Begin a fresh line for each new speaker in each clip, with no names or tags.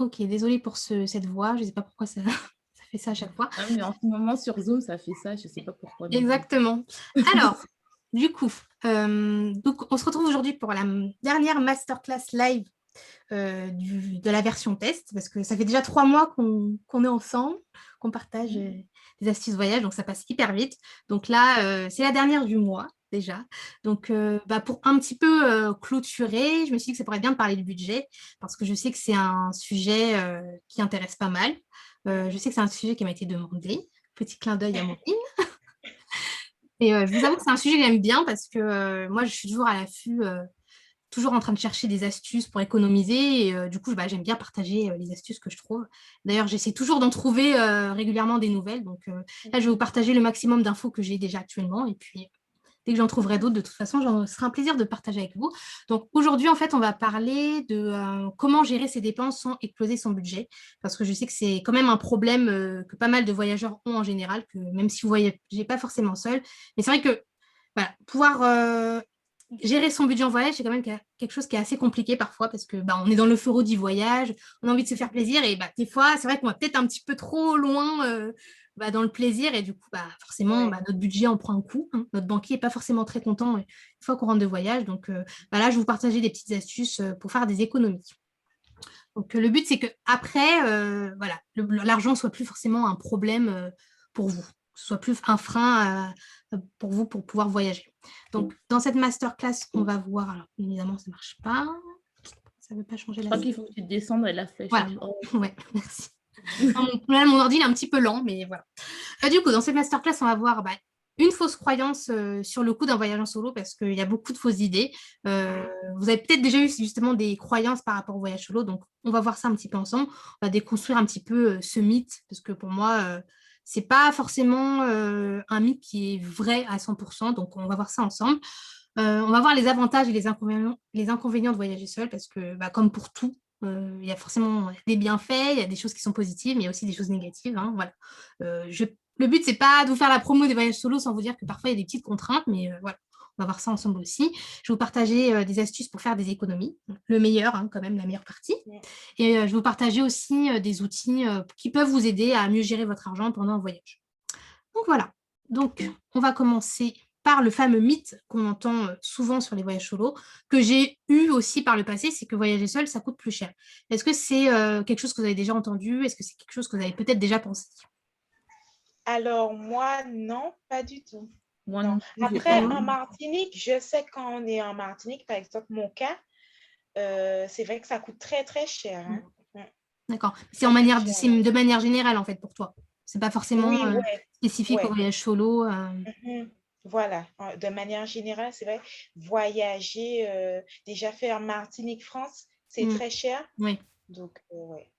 Ok, désolée pour cette voix. Je ne sais pas pourquoi ça, ça fait ça à chaque fois.
Ah, mais en ce moment, sur Zoom, ça fait ça. Je sais pas pourquoi non plus.
Exactement. Alors, du coup, donc on se retrouve aujourd'hui pour la dernière masterclass live de la version test, parce que ça fait déjà 3 mois qu'on est ensemble, qu'on partage des astuces voyage, donc ça passe hyper vite. Donc là, c'est la dernière du mois déjà. Donc, pour un petit peu clôturer, je me suis dit que ça pourrait être bien de parler du budget, parce que je sais que c'est un sujet qui intéresse pas mal. Je sais que c'est un sujet qui m'a été demandé. Petit clin d'œil à Maureen. Et je vous avoue que c'est un sujet que j'aime bien parce que moi, je suis toujours à l'affût, toujours en train de chercher des astuces pour économiser. Et du coup, j'aime bien partager les astuces que je trouve. D'ailleurs, j'essaie toujours d'en trouver régulièrement des nouvelles. Donc là, je vais vous partager le maximum d'infos que j'ai déjà actuellement. Et puis, dès que j'en trouverai d'autres, de toute façon, ce sera un plaisir de partager avec vous. Donc aujourd'hui, en fait, on va parler de comment gérer ses dépenses sans exploser son budget. Parce que je sais que c'est quand même un problème que pas mal de voyageurs ont en général, que même si vous ne voyagez pas forcément seul. Mais c'est vrai que voilà, pouvoir gérer son budget en voyage, c'est quand même quelque chose qui est assez compliqué parfois parce que on est dans l'euphorie du voyage, on a envie de se faire plaisir et des fois, c'est vrai qu'on va peut-être un petit peu trop loin dans le plaisir et du coup, forcément,
Ouais.
notre budget en prend un coup. Hein. Notre banquier n'est pas forcément très content une fois qu'on rentre de voyage. Donc là, je vais vous partager des petites astuces pour faire des économies. Donc le but, c'est que après, l'argent soit plus forcément un problème pour vous, que ce soit plus un frein pour vous pour pouvoir voyager. Donc dans cette masterclass, on va voir. Alors évidemment, ça marche pas. Ça veut pas changer
Je
la
crois
slide.
qu'il faut que tu descendes la flèche
Voilà.
en haut.
Ouais, merci. Mon ordi il est un petit peu lent, mais voilà. Du coup, dans cette masterclass, on va voir une fausse croyance sur le coût d'un voyage en solo parce qu'il y a beaucoup de fausses idées. Vous avez peut-être déjà eu justement des croyances par rapport au voyage solo, donc on va voir ça un petit peu ensemble. On va déconstruire un petit peu ce mythe parce que pour moi, c'est pas forcément un mythe qui est vrai à 100%, donc on va voir ça ensemble. On va voir les avantages et les inconvénients de voyager seul parce que, comme pour tout, il y a forcément des bienfaits, il y a des choses qui sont positives, mais il y a aussi des choses négatives. Hein, voilà. Le but, c'est pas de vous faire la promo des voyages solo sans vous dire que parfois il y a des petites contraintes, mais voilà, on va voir ça ensemble aussi. Je vais vous partager des astuces pour faire des économies, le meilleur, hein, quand même, la meilleure partie. Et je vais vous partager aussi des outils qui peuvent vous aider à mieux gérer votre argent pendant un voyage. Donc voilà. Donc, on va commencer par le fameux mythe qu'on entend souvent sur les voyages solo, que j'ai eu aussi par le passé, c'est que voyager seul, ça coûte plus cher. Est-ce que c'est quelque chose que vous avez déjà entendu? Est-ce que c'est quelque chose que vous avez peut-être déjà pensé?
Alors, moi, non, pas du tout.
Moi
Non.
non plus, j'ai pas.
Après, en Martinique, je sais quand on est en Martinique, par exemple, mon cas, c'est vrai que ça coûte très, très cher. Hein.
D'accord. C'est
Ça coûte cher.
c'est de manière générale, en fait, pour toi. C'est pas forcément
Oui, ouais,
spécifique au
ouais.
voyage solo.
Mhm. Voilà. De manière générale, c'est vrai, voyager, déjà faire Martinique-France, c'est
Mm.
très cher.
Oui,
Donc, ouais.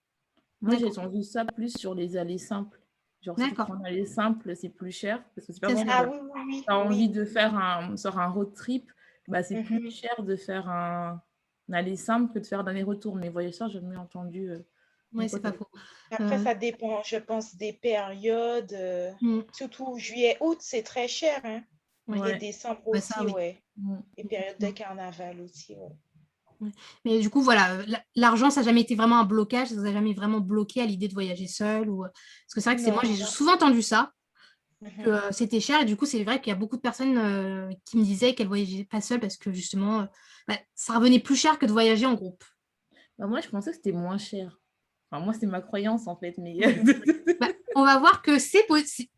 Moi, j'ai
d'accord.
entendu ça plus sur les allées simples. Genre, si tu
D'accord.
prends un aller simple, c'est plus cher. Parce que c'est par
C'est
exemple,
ça.
Ah oui, oui, oui,
tu as envie
oui.
de faire un road trip, c'est plus
Mhm.
cher de faire un aller simple que de faire d'aller-retour. Mais voyageurs, j'ai jamais entendu mon
Oui, c'est
pote
pas
aller.
faux.
Après,
Euh,
ça dépend, je pense, des périodes.
mm.
Surtout juillet, août, c'est très cher, hein.
Oui.
Et
Ouais.
décembre
Bah, ça,
aussi,
oui.
ouais.
Mm.
Et période de carnaval aussi, ouais.
Ouais. Mais du coup, voilà, l'argent, ça n'a jamais été vraiment un blocage, ça ne vous a jamais vraiment bloqué à l'idée de voyager seul. Parce que c'est vrai que moi,
Non,
j'ai
non.
souvent entendu ça, que
Mhm.
c'était cher. Et du coup, c'est vrai qu'il y a beaucoup de personnes qui me disaient qu'elles ne voyageaient pas seules parce que justement, ça revenait plus cher que de voyager en groupe.
Moi, je pensais que c'était moins cher. Enfin, moi, c'est ma croyance, en fait. Mais
On va voir que c'est possible.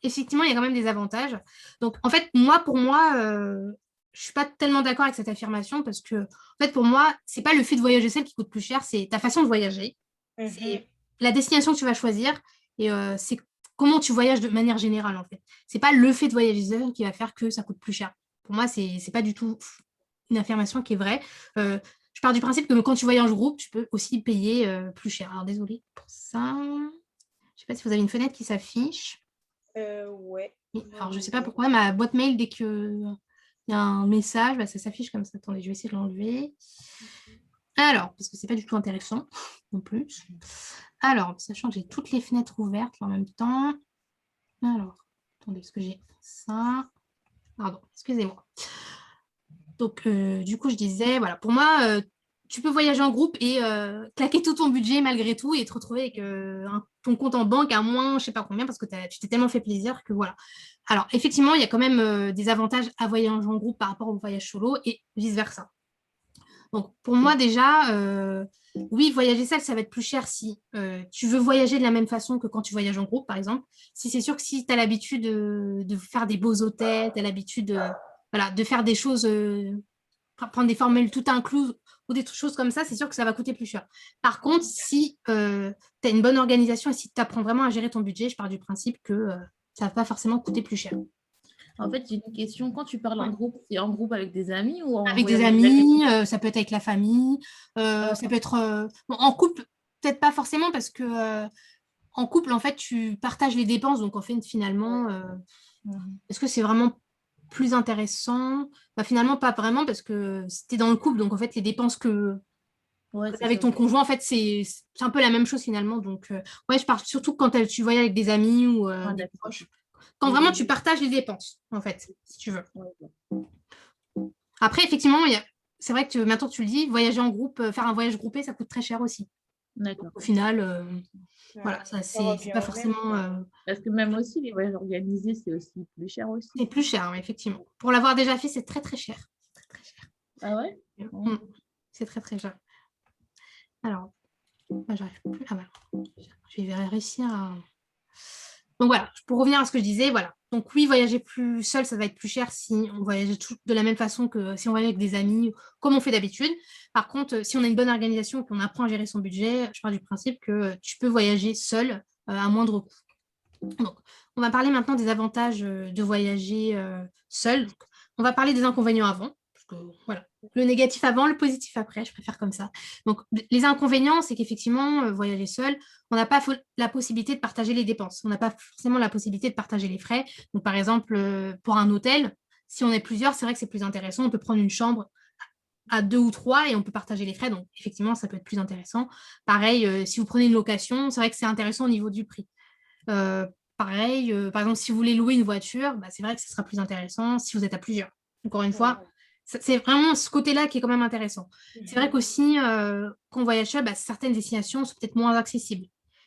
Effectivement, il y a quand même des avantages. Donc, en fait, pour moi, je suis pas tellement d'accord avec cette affirmation parce que, en fait, pour moi, c'est pas le fait de voyager seul qui coûte plus cher, c'est ta façon de voyager,
Mhm.
c'est la destination que tu vas choisir et c'est comment tu voyages de manière générale, en fait. C'est pas le fait de voyager seul qui va faire que ça coûte plus cher. Pour moi, c'est pas du tout une affirmation qui est vraie. Je pars du principe que quand tu voyages en groupe, tu peux aussi payer plus cher. Alors, désolée pour ça. Je sais pas si vous avez une fenêtre qui s'affiche.
Ouais.
Alors, je ne sais pas
Ouais.
pourquoi, ma boîte mail, dès qu'il y a un message, ça s'affiche comme ça. Attendez, je vais essayer de l'enlever. Alors, parce que c'est pas du tout intéressant non plus. Alors, sachant que j'ai toutes les fenêtres ouvertes en même temps. Alors, attendez, parce que j'ai ça. Pardon, excusez-moi. Donc, du coup, je disais, voilà, pour moi, tu peux voyager en groupe et claquer tout ton budget malgré tout et te retrouver avec ton compte en banque à moins, je sais pas combien, parce que tu t'es tellement fait plaisir que voilà. Alors, effectivement, il y a quand même des avantages à voyager en groupe par rapport au voyage solo et vice-versa. Donc, pour moi, déjà, oui, voyager seul, ça va être plus cher si tu veux voyager de la même façon que quand tu voyages en groupe, par exemple. Si c'est sûr que si tu as l'habitude de faire des beaux hôtels, tu as l'habitude voilà, de faire des choses, prendre des formules tout inclus ou des choses comme ça, c'est sûr que ça va coûter plus cher. Par contre, si tu as une bonne organisation et si tu apprends vraiment à gérer ton budget, je pars du principe que ça ne va pas forcément coûter plus cher.
En fait, j'ai une question. Quand tu parles en
Ouais.
groupe, c'est en groupe avec des amis ou en
Avec des
voyage
amis, ça peut être avec la famille,
Ah,
ça peut être bon, en couple, peut-être pas forcément parce que en couple, en fait, tu partages les dépenses, donc en fait, finalement, est-ce que c'est vraiment plus intéressant? Bah, finalement, pas vraiment parce que tu es dans le couple, donc en fait, les dépenses que
ouais, c'est
avec
ça.
ton conjoint, en fait, c'est un peu la même chose finalement. Donc, ouais, je parle surtout quand tu voyages avec des amis ou
Ah,
des
d'accord.
proches. Quand vraiment tu partages les dépenses, en fait, si tu veux.
Ouais,
Après, effectivement, c'est vrai que maintenant tu le dis, voyager en groupe, faire un voyage groupé, ça coûte très cher aussi.
d'accord.
Au final, voilà, ça,
Ça
c'est
revient
pas
au même.
forcément.
Parce que même aussi, les voyages organisés, c'est aussi plus cher aussi.
C'est plus cher, oui, effectivement. Pour l'avoir déjà fait, c'est très, très cher. Très, très cher.
Ah ouais?
C'est très, très cher. Alors, j'arrive plus. Ah, voilà. Je vais réussir à. Donc voilà, pour revenir à ce que je disais, voilà. Donc oui, voyager plus seul, ça va être plus cher si on voyage de la même façon que si on voyage avec des amis, comme on fait d'habitude. Par contre, si on a une bonne organisation et qu'on apprend à gérer son budget, je pars du principe que tu peux voyager seul à moindre coût. Donc, on va parler maintenant des avantages de voyager seul. Donc, on va parler des inconvénients avant. Parce que, voilà. Le négatif avant, le positif après, je préfère comme ça. Donc, les inconvénients, c'est qu'effectivement, voyager seul, on n'a pas la possibilité de partager les dépenses. On n'a pas forcément la possibilité de partager les frais. Donc, par exemple, pour un hôtel, si on est plusieurs, c'est vrai que c'est plus intéressant. On peut prendre une chambre à 2 ou 3 et on peut partager les frais. Donc, effectivement, ça peut être plus intéressant. Pareil, si vous prenez une location, c'est vrai que c'est intéressant au niveau du prix. Pareil, par exemple, si vous voulez louer une voiture, bah, c'est vrai que ce sera plus intéressant si vous êtes à plusieurs. Encore une fois, c'est vraiment ce côté-là qui est quand même intéressant. C'est vrai qu'aussi, quand on voyage seul, bah, certaines destinations sont peut-être moins accessibles.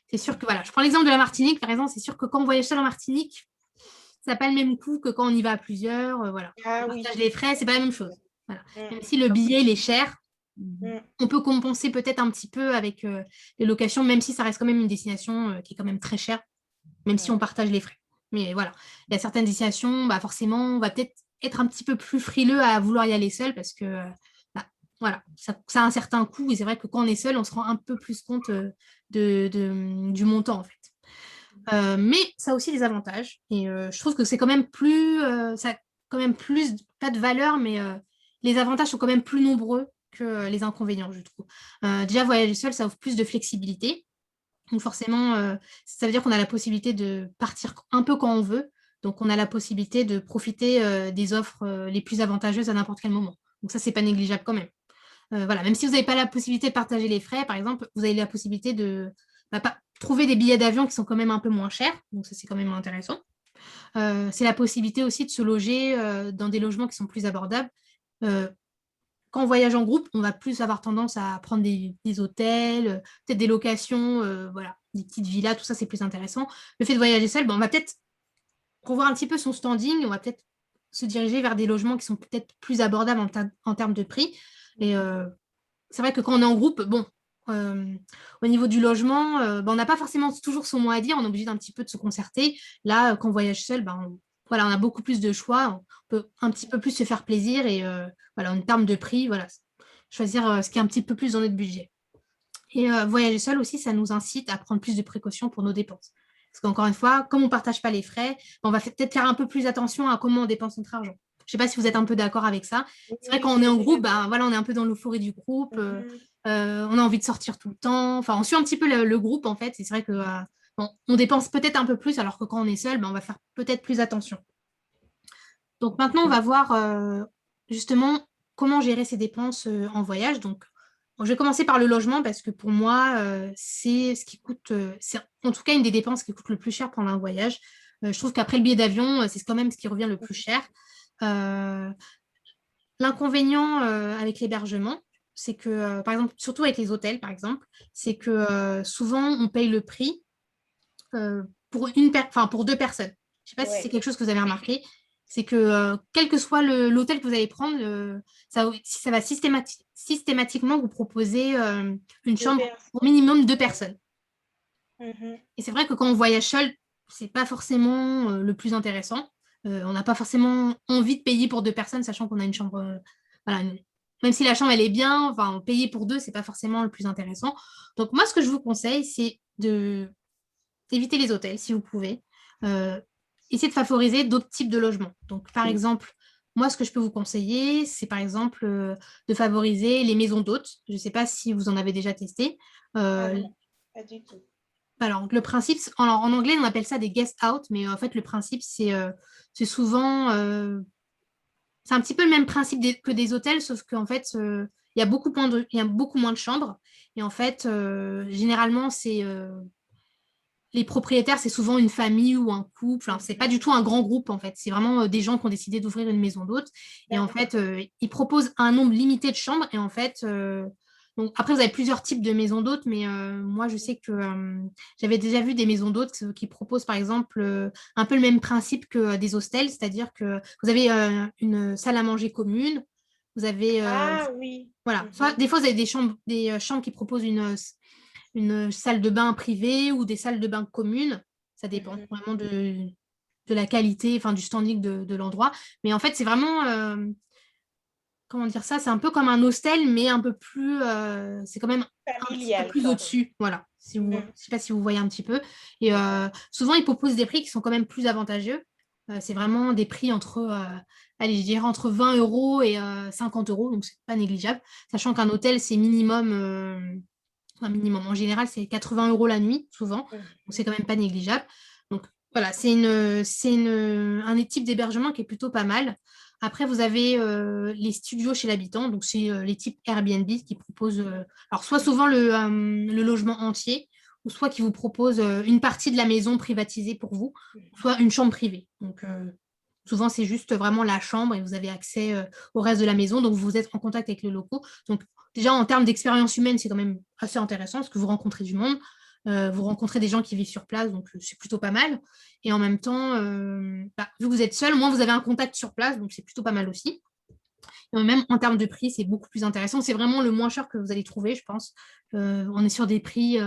C'est sûr que, voilà, je prends l'exemple de la Martinique, par exemple, c'est sûr que quand on voyage seul en Martinique, ça n'a pas le même coût que quand on y va à plusieurs. Voilà.
Ah
On
oui.
partage les frais, c'est pas la même chose. Voilà.
Mm.
Même si le billet, il est cher,
Mm.
on peut compenser peut-être un petit peu avec les locations, même si ça reste quand même une destination qui est quand même très chère, même si on partage les frais. Mais voilà, il y a certaines destinations, bah forcément, on va peut-être être un petit peu plus frileux à vouloir y aller seul parce que bah, voilà, ça a un certain coût et c'est vrai que quand on est seul, on se rend un peu plus compte du montant en fait. Mais ça a aussi des avantages et je trouve que c'est quand même plus, ça a quand même plus, pas de valeur, mais les avantages sont quand même plus nombreux que les inconvénients, je trouve. Déjà, voyager seul, ça offre plus de flexibilité. Donc forcément, ça veut dire qu'on a la possibilité de partir un peu quand on veut. Donc on a la possibilité de profiter des offres les plus avantageuses à n'importe quel moment. Donc ça, c'est pas négligeable quand même. Voilà, même si vous n'avez pas la possibilité de partager les frais, par exemple, vous avez la possibilité de trouver des billets d'avion qui sont quand même un peu moins chers. Donc ça, c'est quand même intéressant. C'est la possibilité aussi de se loger dans des logements qui sont plus abordables. Quand on voyage en groupe, on va plus avoir tendance à prendre des hôtels, peut-être des locations, voilà, des petites villas, tout ça, c'est plus intéressant. Le fait de voyager seul, on va peut-être revoir un petit peu son standing, on va peut-être se diriger vers des logements qui sont peut-être plus abordables en termes de prix. Et c'est vrai que quand on est en groupe, bon, au niveau du logement, on n'a pas forcément toujours son mot à dire, on est obligé d'un petit peu de se concerter. Là, quand on voyage seul, voilà, on a beaucoup plus de choix, on peut un petit peu plus se faire plaisir et voilà, en termes de prix, voilà, choisir ce qui est un petit peu plus dans notre budget. Et voyager seul aussi, ça nous incite à prendre plus de précautions pour nos dépenses. Parce qu'encore une fois, comme on ne partage pas les frais, on va peut-être faire un peu plus attention à comment on dépense notre argent. Je ne sais pas si vous êtes un peu d'accord avec ça. C'est vrai, quand on est en groupe, voilà, on est un peu dans l'euphorie du groupe, on a envie de sortir tout le temps. Enfin, on suit un petit peu le groupe, en fait. Et c'est vrai que on dépense peut-être un peu plus, alors que quand on est seul, on va faire peut-être plus attention. Donc maintenant, on va voir justement comment gérer ses dépenses en voyage. Donc, bon, je vais commencer par le logement parce que pour moi, c'est ce qui coûte, c'est en tout cas une des dépenses qui coûte le plus cher pendant un voyage. Je trouve qu'après le billet d'avion, c'est quand même ce qui revient le plus cher. L'inconvénient avec l'hébergement, c'est que, par exemple, surtout avec les hôtels, par exemple, c'est que souvent, on paye le prix pour pour deux personnes. Je ne sais pas si c'est
Ouais,
quelque chose que vous avez remarqué. C'est que quel que soit l'hôtel que vous allez prendre, ça va systématiquement vous proposer une
deux
chambre pour
personnes.
minimum deux
Ouais.
personnes.
Mhm.
Et c'est vrai que quand on voyage seul, c'est pas forcément le plus intéressant. On n'a pas forcément envie de payer pour deux personnes, sachant qu'on a une chambre. Voilà, même si la chambre elle est bien, enfin, payer pour deux, c'est pas forcément le plus intéressant. Donc moi, ce que je vous conseille, c'est d'éviter les hôtels si vous pouvez. Euh, Essayez de favoriser d'autres types de logements. Donc par exemple, moi, ce que je peux vous conseiller, c'est par exemple de favoriser les maisons d'hôtes. Je ne sais pas si vous en avez déjà testé.
Ah
Euh,
non, pas du tout.
alors, le principe, en anglais, on appelle ça des guest out, mais en fait, le principe, c'est souvent, c'est un petit peu le même principe que des hôtels, sauf qu'en fait, il y a beaucoup moins de chambres. Et en fait, généralement, les propriétaires, c'est souvent une famille ou un couple. Enfin, c'est pas du tout un grand groupe, en fait. C'est vraiment des gens qui ont décidé d'ouvrir une maison d'hôtes. Et en
D'accord.
fait, ils proposent un nombre limité de chambres. Et en fait, donc après, vous avez plusieurs types de maisons d'hôtes, mais moi, je sais que j'avais déjà vu des maisons d'hôtes qui proposent, par exemple, un peu le même principe que des hostels, c'est-à-dire que vous avez une salle à manger commune. Vous avez,
Ah oui.
voilà, soit
Mhm.
des fois, vous avez des chambres qui proposent une salle de bain privée ou des salles de bain communes. Ça dépend
Mhm.
vraiment de la qualité, enfin du standing de l'endroit. Mais en fait, c'est vraiment, comment dire ça, c'est un peu comme un hostel, mais un peu plus, c'est quand même un petit peu
Familial,
plus
quoi.
au-dessus. Voilà. Je ne
Mhm.
sais pas si vous voyez un petit peu. Et souvent, ils proposent des prix qui sont quand même plus avantageux. C'est vraiment des prix allez, je dirais entre 20 euros et 50 euros, donc c'est pas négligeable. Sachant qu'un hôtel, c'est minimum, un minimum. En général, c'est 80 euros la nuit, souvent. Donc, c'est quand même pas négligeable. Donc, voilà, un type d'hébergement qui est plutôt pas mal. Après, vous avez les studios chez l'habitant. Donc, c'est les types Airbnb qui proposent, alors, soit souvent le logement entier, ou soit qui vous proposent une partie de la maison privatisée pour vous, soit une chambre privée. Donc, souvent, c'est juste vraiment la chambre et vous avez accès au reste de la maison. Donc, vous êtes en contact avec les locaux. Donc, déjà, en termes d'expérience humaine, c'est quand même assez intéressant parce que vous rencontrez du monde, vous rencontrez des gens qui vivent sur place, donc c'est plutôt pas mal. Et en même temps, vu que vous êtes seul, moins vous avez un contact sur place, donc c'est plutôt pas mal aussi. Et même en termes de prix, c'est beaucoup plus intéressant. C'est vraiment le moins cher que vous allez trouver, je pense. On est sur des prix,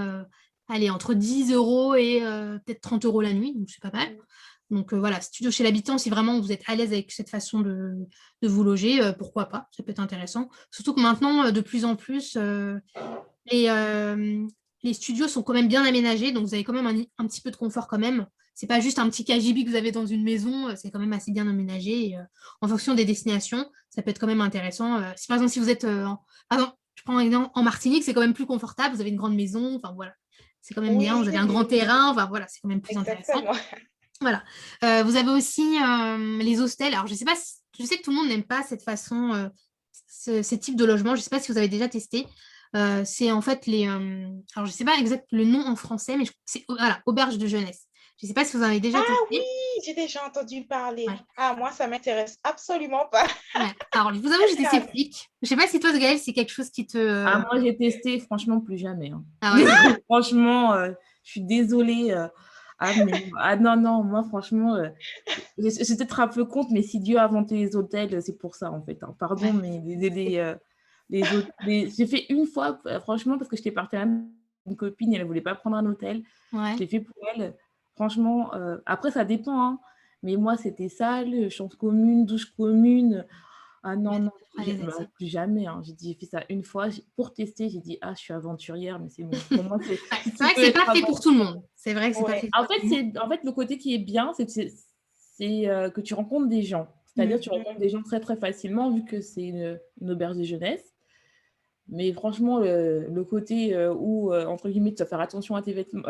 allez, entre 10 euros et peut-être 30 euros la nuit, donc c'est pas mal. Donc voilà, studio chez l'habitant, si vraiment vous êtes à l'aise avec cette façon de vous loger, pourquoi pas, ça peut être intéressant. Surtout que maintenant, de plus en plus, les, euh, les studios sont quand même bien aménagés, donc vous avez quand même un petit peu de confort quand même. C'est pas juste un petit KGB que vous avez dans une maison, c'est quand même assez bien aménagé. Et, en fonction des destinations, ça peut être quand même intéressant. Si par exemple, si vous êtes je prends un exemple, en Martinique, c'est quand même plus confortable, vous avez une grande maison, enfin voilà, c'est quand même bien,
Oui,
vous avez
c'est
un grand
mieux.
terrain, enfin voilà, c'est quand même plus intéressant.
Exactement.
Voilà. Vous avez aussi les hostels. Alors, je sais pas je sais que tout le monde n'aime pas cette façon, ce type de logement. Je ne sais pas si vous avez déjà testé. C'est en fait alors, je ne sais pas exact le nom en français, mais c'est voilà, auberge de jeunesse. Je ne sais pas si vous en avez déjà
Ah oui,
testé.
j'ai déjà entendu parler.
Ouais.
Ah, moi, ça m'intéresse absolument pas.
Ouais. Alors, je vous avoue, j'étais
Ah,
sceptique. Je ne sais pas si toi, Gaël, c'est quelque chose qui te.
Ah, moi, j'ai testé, franchement, plus jamais, hein.
Ah ouais.
Franchement, je suis désolée. Non, non, moi, franchement, c'est peut-être un peu contre, mais si Dieu a inventé les hôtels, c'est pour ça, en fait, hein. Pardon,
Ouais.
mais j'ai fait une fois, franchement, parce que j'étais partie avec une copine, elle ne voulait pas prendre un hôtel. Je
Ouais.
l'ai fait pour elle. Franchement, après, ça dépend, hein. Mais moi, c'était sale, chambre commune, douche commune. Ah non,
Ouais,
non,
à l'aise avec ça.
plus jamais, hein. J'ai fait ça une fois pour tester. J'ai dit, ah, je suis aventurière, mais c'est bon. Pour moi,
Ouais,
si
c'est
tu
vrai que
peux
c'est
être
pas fait pour tout le
aventurière.
monde. C'est vrai que c'est pas
ouais.
fait pour tout le monde.
En fait, le côté qui est bien, c'est que tu rencontres des gens. C'est-à-dire,
Mhm.
tu rencontres des gens très, très facilement, vu que c'est une auberge de jeunesse. Mais franchement, le côté où, entre guillemets, tu vas faire attention à tes vêtements,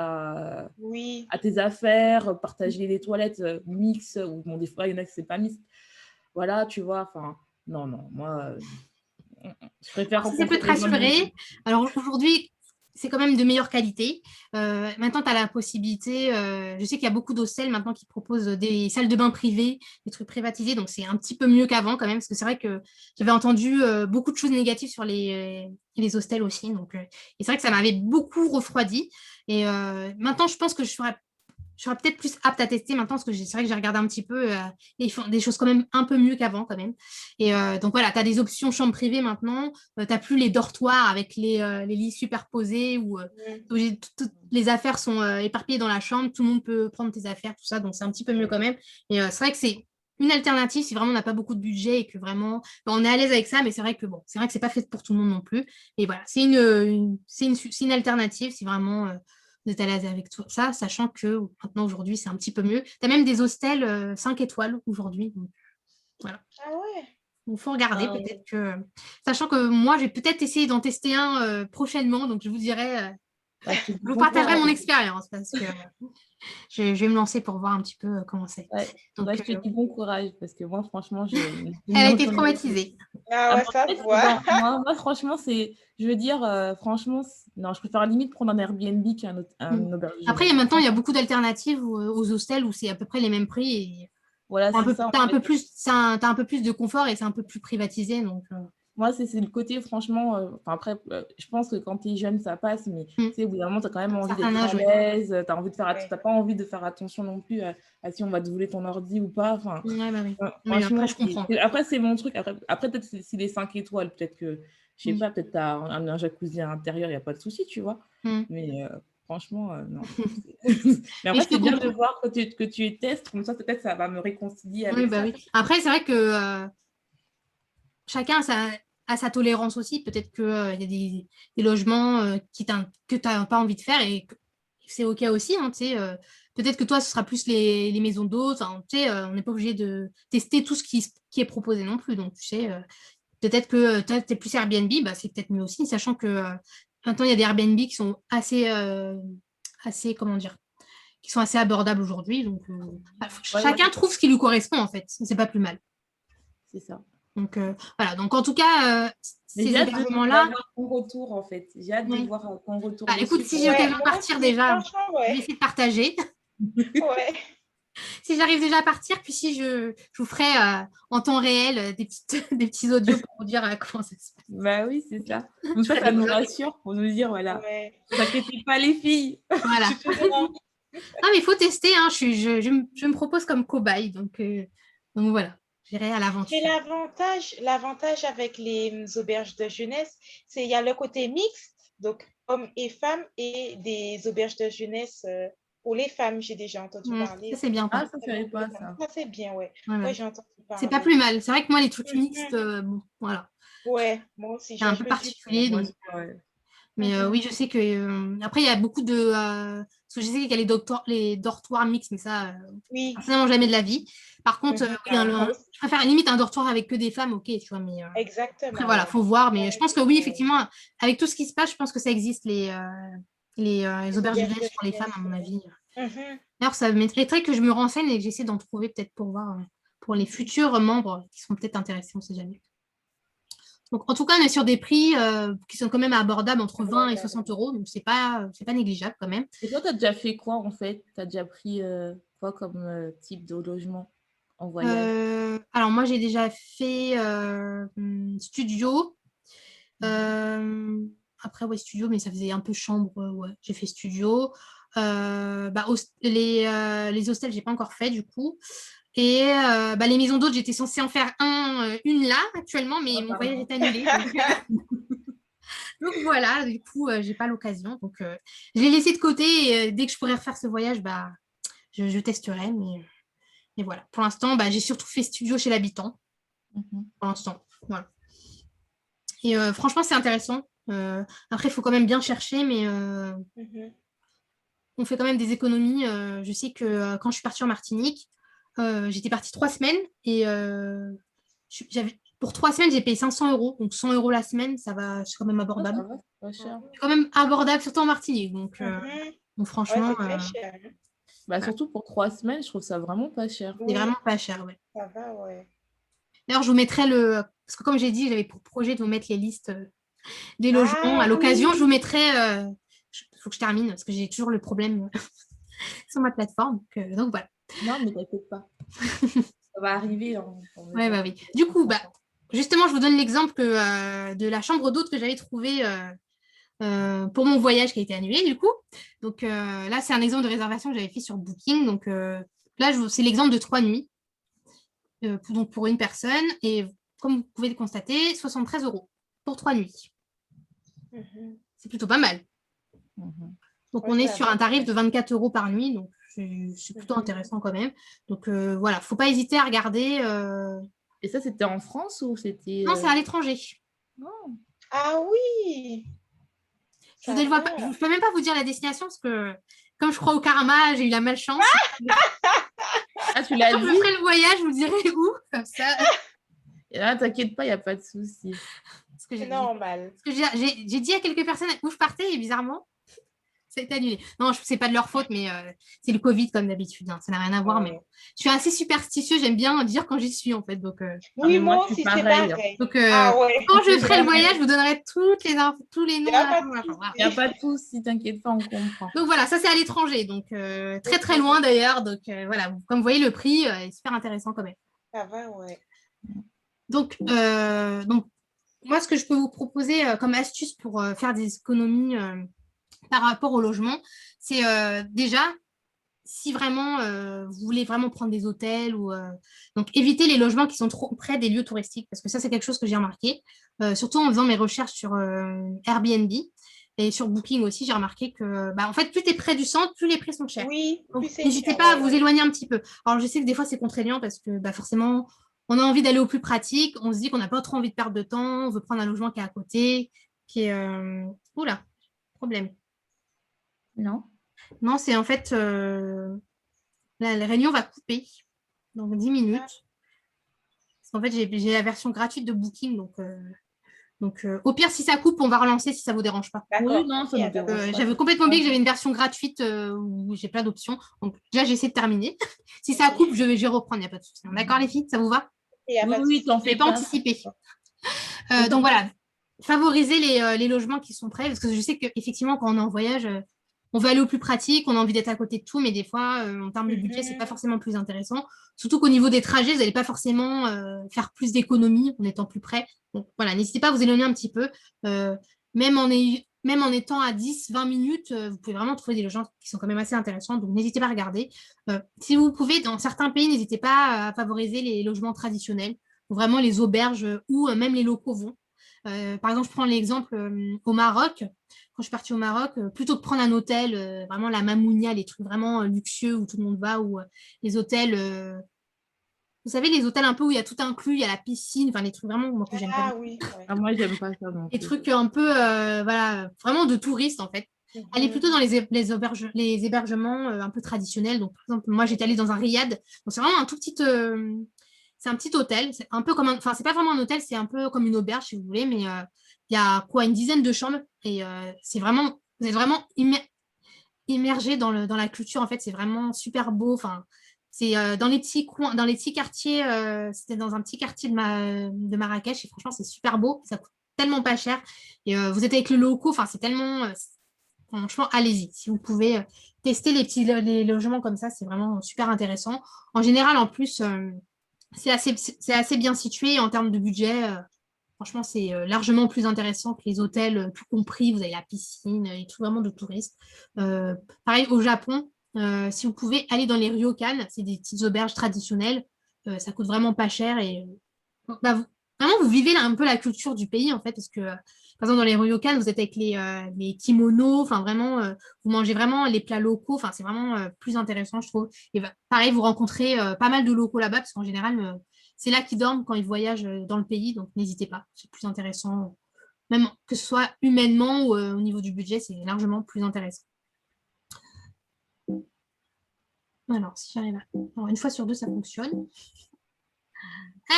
à,
Oui.
à tes affaires, partager les toilettes mixtes, ou bon, des fois, il y en a qui c'est pas mixte. Voilà, tu vois, enfin, non, non, moi, je préfère
Alors, si ça peut
rencontrer
te
des gens de mon type.
rassurer, alors aujourd'hui, c'est quand même de meilleure qualité. Maintenant, tu as la possibilité, je sais qu'il y a beaucoup d'hostels maintenant qui proposent des salles de bain privées, des trucs privatisés, donc c'est un petit peu mieux qu'avant quand même, parce que c'est vrai que j'avais entendu beaucoup de choses négatives sur les hostels aussi. Donc, et c'est vrai que ça m'avait beaucoup refroidi. Et maintenant, je pense que je serais peut-être plus apte à tester maintenant, parce que c'est vrai que j'ai regardé un petit peu, et ils font des choses quand même un peu mieux qu'avant quand même. Et donc voilà, tu as des options chambre privée maintenant, tu n'as plus les dortoirs avec les lits superposés où toutes les affaires sont éparpillées dans la chambre, tout le monde peut prendre tes affaires, tout ça, donc c'est un petit peu mieux quand même. Et c'est vrai que c'est une alternative si vraiment on n'a pas beaucoup de budget et que vraiment on est à l'aise avec ça, mais c'est vrai que bon, c'est vrai que c'est pas fait pour tout le monde non plus. Et voilà, c'est une alternative si vraiment vous êtes à l'aise avec tout ça, sachant que maintenant aujourd'hui c'est un petit peu mieux. Tu as même des hostels 5 étoiles aujourd'hui. Donc, voilà.
Ah ouais.
Il faut regarder
Ah ouais.
peut-être que. Sachant que moi, je vais peut-être essayer d'en tester un prochainement, donc je vous dirai.
Bah, je te dis
Je vous
bon
partagerai mon
courage.
expérience parce que je vais me lancer pour voir un petit peu comment c'est.
Ouais.
Donc,
Bah, je te dis bon courage parce que moi, franchement, je
elle a été traumatisée.
Ah
Ah,
ouais,
mais en
ça
fait,
se voit.
moi, franchement, je veux dire, franchement, non, je préfère limite prendre un Airbnb qu'un auberge de
Après,
jeunesse.
maintenant, il y a beaucoup d'alternatives aux hostels où c'est à peu près les mêmes prix. Et
Voilà, c'est ça, en
t'as un
fait.
peu plus, t'as un peu plus de confort et c'est un peu plus privatisé. Donc,
Moi, c'est le côté, franchement, enfin, après, je pense que quand tu es jeune, ça passe, mais tu sais, au bout d'un moment, tu as quand même
un
envie
certain
d'être à
âge, oui.
l'aise, tu envie de faire,
Ouais.
t'as pas envie de faire attention non plus à si on va te voler ton ordi ou pas. Enfin,
Ouais, bah oui. Mais
franchement,
après, je comprends.
après, c'est mon truc. Après peut-être si les 5 étoiles, peut-être que, je sais pas, peut-être tu as un jacuzzi à l'intérieur, il n'y a pas de souci, tu vois. Mais franchement, non. Mais
Mais
après,
je te
c'est bien de
comprends.
voir que tu es testes, comme ça, peut-être ça va me réconcilier
Oui,
avec
bah
ça.
oui. Après, c'est vrai que chacun a sa tolérance aussi. Peut-être qu'il y a des logements que tu n'as pas envie de faire et que c'est OK aussi. Hein, tu sais, peut-être que toi, ce sera plus les maisons d'hôtes. Enfin, tu sais, on n'est pas obligé de tester tout ce qui est proposé non plus. Donc, tu sais, peut-être que tu es plus Airbnb, bah, c'est peut-être mieux aussi, sachant que maintenant, il y a des Airbnb qui sont assez, comment dire, qui sont assez abordables aujourd'hui. Donc,
Ouais, ouais,
chacun trouve ce qui lui correspond, en fait. C'est pas plus mal.
c'est ça.
Donc, voilà. Donc, en tout cas,
Mais j'ai
ces
hâte
hébergements-là,
d'avoir ton retour, en fait. J'ai hâte de
oui.
voir ton retour
Bah, écoute,
dessus.
si j'ai
Ouais,
l'occasion de
moi
partir
aussi,
déjà,
franchement,
je vais
ouais.
essayer de partager.
Ouais.
Si j'arrive déjà à partir, puis si je vous ferai en temps réel des petits audios pour vous dire comment ça se passe.
Bah oui, c'est ça. Comme
Je ferai
ça
des
nous
vlogs.
rassure pour nous dire, voilà,
Ouais.
ne vous inquiétez pas, les filles.
Voilà.
Je suis dedans.
Ah, mais il faut tester. Hein. Je me propose comme cobaye. Donc voilà, j'irai à
Mais
l'aventure.
l'avantage avec les auberges de jeunesse, c'est il y a le côté mixte, donc hommes et femmes, et des auberges de jeunesse pour les femmes, j'ai déjà entendu
Ça,
parler.
c'est bien.
Ah, ça, je
Seulement
savais
pour les
pas
femmes.
ça.
Ça, c'est bien, ouais.
Ouais,
Ouais,
ouais.
j'ai entendu
C'est pas
parler.
plus mal. C'est vrai que moi, les trucs mixtes,
Mhm.
bon, voilà,
Ouais, moi aussi,
c'est un
je
peu
me dis, bon.
particulier.
Moi,
Donc.
ouais.
Mais
Mhm.
oui, je sais que. Après, il y a beaucoup de. Parce que je sais qu'il y a les dortoirs mixtes, mais ça,
Oui.
personnellement, jamais de la vie. Par contre,
Mhm.
oui,
Ah, moi aussi.
je préfère limite un dortoir avec que des femmes, ok, tu vois, mais après,
Exactement,
voilà,
ouais.
faut voir. Mais je
Ouais,
pense que oui, effectivement, avec tout ce qui se passe, je pense que ça existe, les
les
auberges de
auberges de
jeunesse pour les femmes, à
jeunesse,
mon
ouais.
avis.
Mhm.
D'ailleurs, ça mériterait que je me renseigne et que j'essaie d'en trouver peut-être pour voir, pour les futurs membres qui seront peut-être intéressés, on ne sait jamais. Donc, en tout cas, on est sur des prix qui sont quand même abordables entre 20 et 60 euros. Donc, c'est pas négligeable quand même.
Et toi, tu as déjà fait quoi, en fait? Tu as déjà pris quoi comme type de logement en voyage?
Alors, moi, j'ai déjà fait studio. Euh, Après, ouais, studio, mais ça faisait un peu chambre. Ouais, j'ai fait studio. Les hostels, j'ai pas encore fait du coup. Et les maisons d'hôtes, j'étais censée en faire une là actuellement, mais mon voyage est annulé. Donc voilà, du coup, j'ai pas l'occasion. Donc, je l'ai laissé de côté. Et dès que je pourrais refaire ce voyage, je testerai. Mais voilà. Pour l'instant, j'ai surtout fait studio chez l'habitant.
Mhm.
Pour l'instant. Voilà. Et franchement, c'est intéressant. Après, il faut quand même bien chercher, mais
Mhm.
on fait quand même des économies. Je sais que quand je suis partie en Martinique, j'étais partie 3 semaines et pour 3 semaines, j'ai payé 500 euros. Donc 100 euros la semaine, ça va, c'est quand même
Ah, ça
abordable.
va, c'est pas cher.
C'est quand même abordable, surtout en Martinique.
Mhm.
Donc
Ouais,
franchement,
c'est très cher, hein.
Bah,
voilà,
surtout pour 3 semaines, je trouve ça vraiment pas cher.
c'est
Oui,
vraiment pas cher. Ouais.
ça va, ouais.
D'ailleurs, je vous mettrai parce que comme j'ai dit, j'avais pour projet de vous mettre les listes des logements.
Ah
À l'occasion, je vous
oui,
mettrai faut que je termine parce que j'ai toujours le problème sur ma plateforme. Donc voilà.
Non, mais t'inquiète pas. Ça va arriver.
Ouais, bah oui. Du coup, justement, je vous donne l'exemple de la chambre d'hôte que j'avais trouvée pour mon voyage qui a été annulé, du coup. Donc là, c'est un exemple de réservation que j'avais fait sur Booking. Donc là, c'est l'exemple de 3 nuits donc pour une personne. Et comme vous pouvez le constater, 73 € pour 3 nuits. C'est plutôt pas mal. Donc, on est sur un tarif de 24 € par nuit. Donc, c'est plutôt intéressant quand même. Donc, voilà, il ne faut pas hésiter à regarder.
Et ça, c'était en France ou c'était…
Non, c'est à l'étranger.
Oh.
Ah oui.
Je ne peux même pas vous dire la destination parce que, comme je crois au karma, j'ai eu la malchance.
Ah, tu l'as dit.
Quand je ferai le voyage, je vous dirai où, comme ça.
Et là, t'inquiète pas, il n'y a pas de souci.
C'est normal.
Parce que j'ai dit à quelques personnes où je partais et bizarrement, ça a été annulé. Non, c'est pas de leur faute, mais c'est le Covid comme d'habitude. Hein. Ça n'a rien à voir. Mais je suis assez superstitieuse. J'aime bien dire quand j'y suis en fait. Donc,
oui, moi aussi, c'est pareil.
Donc, quand je ferai le voyage, je vous donnerai toutes les infos, tous les noms.
Il n'y a pas de souci, t'inquiète pas, on comprend.
Donc voilà, ça c'est à l'étranger. Donc très très loin d'ailleurs. Donc voilà, comme vous voyez, le prix est super intéressant quand même.
Ça va, ouais.
Donc moi, ce que je peux vous proposer comme astuce pour faire des économies par rapport au logement, c'est déjà, si vraiment vous voulez vraiment prendre des hôtels, donc éviter les logements qui sont trop près des lieux touristiques, parce que ça, c'est quelque chose que j'ai remarqué, surtout en faisant mes recherches sur Airbnb et sur Booking aussi, j'ai remarqué que, en fait, plus tu es près du centre, plus les prix sont chers.
Oui,
donc n'hésitez pas à vous éloigner un petit peu. Alors, je sais que des fois, c'est contraignant parce que forcément, on a envie d'aller au plus pratique, on se dit qu'on n'a pas trop envie de perdre de temps, on veut prendre un logement qui est à côté, qui est… Oula, problème. Non, c'est en fait… la réunion va couper dans 10 minutes. Parce qu'en fait, j'ai la version gratuite de Booking, donc au pire, si ça coupe, on va relancer si ça ne vous dérange pas.
Oui, non, ça nous dérange pas.
J'avais complètement oublié que j'avais une version gratuite où j'ai plein d'options. Donc déjà, j'essaie de terminer. Si ça coupe, je vais reprendre, il n'y a pas de souci. D'accord, les filles, ça vous va?
Oui, t'en fais
pas anticipé. Donc voilà, favoriser les logements qui sont prêts, parce que je sais qu'effectivement, quand on est en voyage, on veut aller au plus pratique, on a envie d'être à côté de tout, mais des fois, en termes de budget, c'est pas forcément plus intéressant. Surtout qu'au niveau des trajets, vous n'allez pas forcément faire plus d'économies en étant plus près. Donc voilà, n'hésitez pas à vous éloigner un petit peu. Même en étant à 10-20 minutes, vous pouvez vraiment trouver des logements qui sont quand même assez intéressants. Donc n'hésitez pas à regarder. Si vous pouvez, dans certains pays, n'hésitez pas à favoriser les logements traditionnels, où vraiment les auberges ou même les locaux vont. Par exemple, je prends l'exemple au Maroc. Quand je suis partie au Maroc, plutôt que de prendre un hôtel, vraiment la Mamounia, les trucs vraiment luxueux où tout le monde va, ou les hôtels, vous savez, les hôtels un peu où il y a tout inclus, il y a la piscine, enfin les trucs vraiment moi, que j'aime pas.
Oui.
Ah, moi, j'aime pas ça.
Les trucs un peu, voilà, vraiment de touristes en fait. Allez plutôt dans les hébergements un peu traditionnels. Donc, par exemple, moi, j'étais allée dans un riad. Donc, c'est vraiment un tout petit… c'est un petit hôtel. C'est un peu comme enfin, c'est pas vraiment un hôtel, c'est un peu comme une auberge, si vous voulez, mais il y a une dizaine de chambres. Et c'est vraiment… Vous êtes vraiment immergé dans la culture. En fait, c'est vraiment super beau. Enfin, c'est dans les petits coins, dans les petits quartiers. C'était dans un petit quartier de Marrakech. Et franchement, c'est super beau. Ça coûte tellement pas cher. Et vous êtes avec le loco. Enfin, c'est tellement… franchement, allez-y. Si vous pouvez tester les logements comme ça, c'est vraiment super intéressant. En général, en plus, c'est assez bien situé en termes de budget. Franchement, c'est largement plus intéressant que les hôtels, tout compris. Vous avez la piscine, et tout vraiment de touristes. Pareil, au Japon, si vous pouvez aller dans les ryokan, c'est des petites auberges traditionnelles. Ça coûte vraiment pas cher et vraiment, vous vivez un peu la culture du pays, en fait, parce que, par exemple, dans les ryokan, vous êtes avec les kimonos, enfin, vraiment, vous mangez vraiment les plats locaux, enfin, c'est vraiment plus intéressant, je trouve. Et pareil, vous rencontrez pas mal de locaux là-bas, parce qu'en général, c'est là qu'ils dorment quand ils voyagent dans le pays, donc n'hésitez pas, c'est plus intéressant, même que ce soit humainement ou au niveau du budget, c'est largement plus intéressant. Alors, si j'arrive à… Alors, une fois sur deux, ça fonctionne.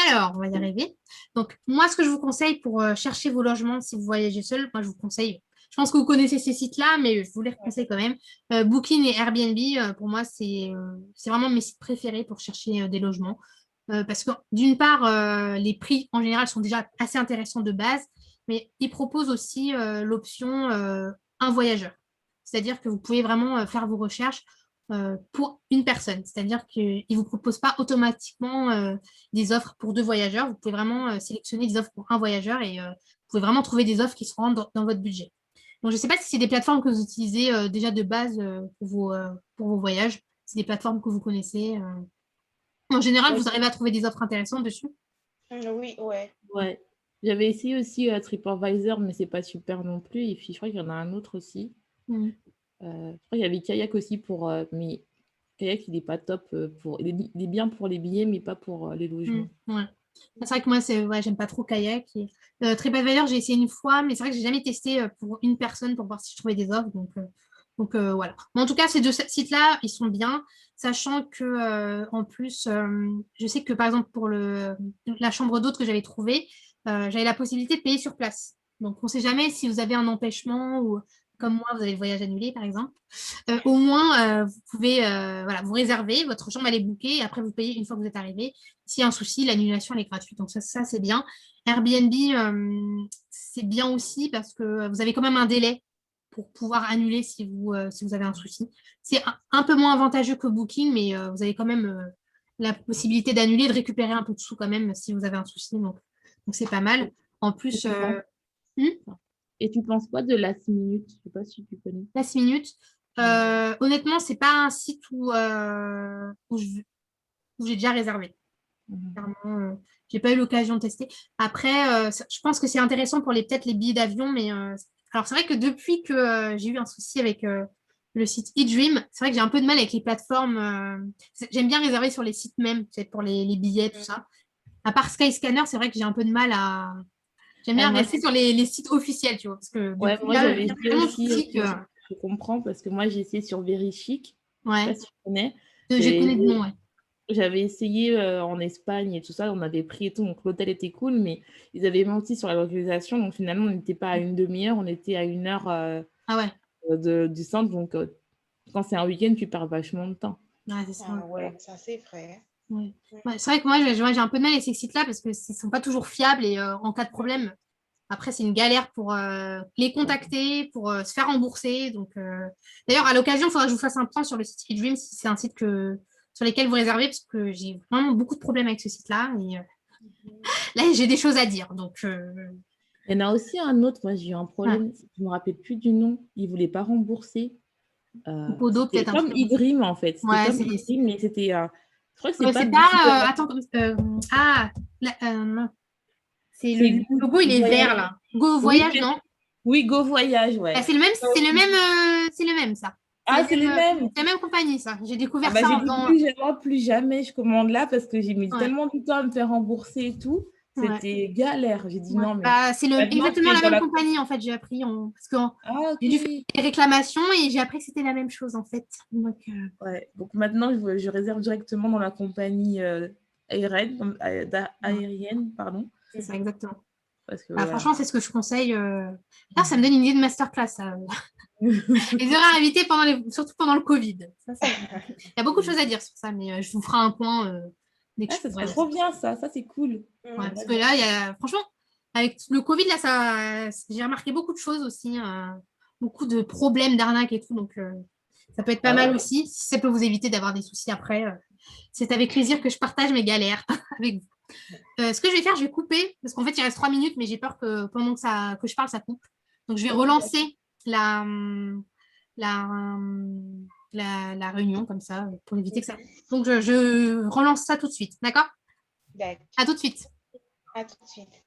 Alors, on va y arriver. Donc, moi, ce que je vous conseille pour chercher vos logements si vous voyagez seul, moi, je vous conseille, je pense que vous connaissez ces sites-là, mais je vous les conseille quand même. Booking et Airbnb, pour moi, c'est vraiment mes sites préférés pour chercher des logements. Parce que, d'une part, les prix, en général, sont déjà assez intéressants de base, mais ils proposent aussi l'option un voyageur. c'est-à-dire que vous pouvez vraiment faire vos recherches pour une personne. C'est-à-dire qu'ils ne vous proposent pas automatiquement des offres pour 2 voyageurs. Vous pouvez vraiment sélectionner des offres pour un voyageur et vous pouvez vraiment trouver des offres qui se rentrent dans votre budget. Donc, je ne sais pas si c'est des plateformes que vous utilisez déjà de base pour vos voyages. C'est des plateformes que vous connaissez. En général,
Ouais,
vous arrivez à trouver des offres intéressantes dessus.
Oui, ouais.
ouais. J'avais essayé aussi TripAdvisor, mais c'est pas super non plus. Et puis, je crois qu'il y en a un autre aussi.
Mm.
Je crois qu'il y avait Kayak aussi mais Kayak, il n'est pas top il est bien pour les billets, mais pas pour les logements.
Ouais. C'est vrai que moi, j'aime pas trop Kayak. TripAdvisor, j'ai essayé une fois, mais c'est vrai que j'ai jamais testé pour une personne pour voir si je trouvais des offres. Donc voilà. Mais en tout cas, ces 2 sites-là, ils sont bien, sachant que en plus, je sais que par exemple pour la chambre d'hôte que j'avais trouvée, j'avais la possibilité de payer sur place. Donc on ne sait jamais si vous avez un empêchement ou comme moi, vous avez le voyage annulé par exemple. Au moins, vous pouvez voilà, vous réserver, votre chambre elle est bookée et après vous payez une fois que vous êtes arrivé. S'il y a un souci, l'annulation elle est gratuite. Donc ça c'est bien. Airbnb, c'est bien aussi parce que vous avez quand même un délai pour pouvoir annuler si vous avez un souci. C'est un peu moins avantageux que Booking, mais vous avez quand même la possibilité d'annuler, de récupérer un peu de sous quand même si vous avez un souci. Donc c'est pas mal. En plus,
Et tu penses quoi de Last Minute? Je sais pas si tu connais.
Last Minute, honnêtement, c'est pas un site où j'ai déjà réservé. Clairement, j'ai pas eu l'occasion de tester. Après, je pense que c'est intéressant pour peut-être les billets d'avion, mais alors c'est vrai que depuis que j'ai eu un souci avec le site eDream, c'est vrai que j'ai un peu de mal avec les plateformes. J'aime bien réserver sur les sites même, pour les billets, tout ça. À part Skyscanner, c'est vrai que j'ai un peu de mal à. J'aime bien
Moi,
rester sur les sites officiels, tu vois, parce que du
ouais,
coup,
moi
là,
j'avais
il y a
essayé
tellement de
aussi,
soucis que.
je comprends, parce que moi j'ai essayé sur Verichic. Je sais
Ouais,
pas si tu connais.
je connais de nom, ouais.
J'avais essayé en Espagne et tout ça, on avait pris et tout, donc l'hôtel était cool, mais ils avaient menti sur la localisation, donc finalement on n'était pas à une demi-heure, on était à 1 heure
Ah ouais,
du centre, donc quand c'est un week-end, tu perds vachement de temps.
ouais, c'est ça.
Ah ouais, ça c'est vrai.
Ouais. Ouais, c'est vrai que moi, j'ai un peu de mal avec ces sites-là parce qu'ils ne sont pas toujours fiables et en cas de problème, après, c'est une galère pour les contacter, pour se faire rembourser. Donc, d'ailleurs, à l'occasion, il faudra que je vous fasse un point sur le site eDream si c'est un site sur lequel vous réservez parce que j'ai vraiment beaucoup de problèmes avec ce site-là. Et là, j'ai des choses à dire. Donc,
Il y en a aussi un autre, moi j'ai eu un
ouais.
problème, je ne me rappelle plus du nom, ils ne voulaient pas rembourser.
Podo,
C'était
peut-être un
comme
truc.
eDream en fait, c'était
Ouais,
comme eDream, mais c'était, je crois que c'est pas
c'est
Booking.
pas. Attends, non. C'est
C'est
le
Go
logo, il est vert
Voyage.
là. Go
Oui,
Voyage, non?
oui, Go Voyage,
Ah,
ouais.
c'est le même, ça.
Ah, c'est les mêmes.
C'est la même compagnie, ça. J'ai
Ah
découvert
bah,
ça
j'ai
en
dit
faisant.
plus jamais je commande là parce que j'ai mis
Ouais,
tellement de temps à me faire rembourser et tout.
ouais.
C'était galère. J'ai dit
Ouais.
non, mais
Bah, c'est
maintenant tu
exactement
es
la
dans
même
la.
compagnie, en fait, j'ai appris. Parce que
Ah,
j'ai dû faire
ok.
des réclamations et j'ai appris que c'était la même chose, en fait. Donc,
Ouais. Donc maintenant, je réserve directement dans la compagnie aérienne, pardon.
c'est ça, exactement.
Parce que
Ah,
voilà.
franchement, c'est ce que je conseille. Ah, ça me donne une idée de masterclass, ça. Les horaires à éviter surtout pendant le Covid. Il y a beaucoup de choses à dire sur ça, mais je vous ferai un point dès que
Ah,
je
ça serait
pourrai.
trop bien, ça. Ça, c'est cool.
Ouais, parce que là, franchement, avec le Covid, là, j'ai remarqué beaucoup de choses aussi, beaucoup de problèmes d'arnaque et tout, donc ça peut être pas
Ah
mal
ouais.
aussi, si ça peut vous éviter d'avoir des soucis après. C'est avec plaisir que je partage mes galères avec vous. Ce que je vais faire, je vais couper, parce qu'en fait, il reste 3 minutes, mais j'ai peur que pendant que je parle, ça coupe. Donc, je vais relancer la, la réunion comme ça, pour éviter que ça. Donc, je relance ça tout de suite, d'accord?
D'accord.
À tout de suite.
À tout de suite.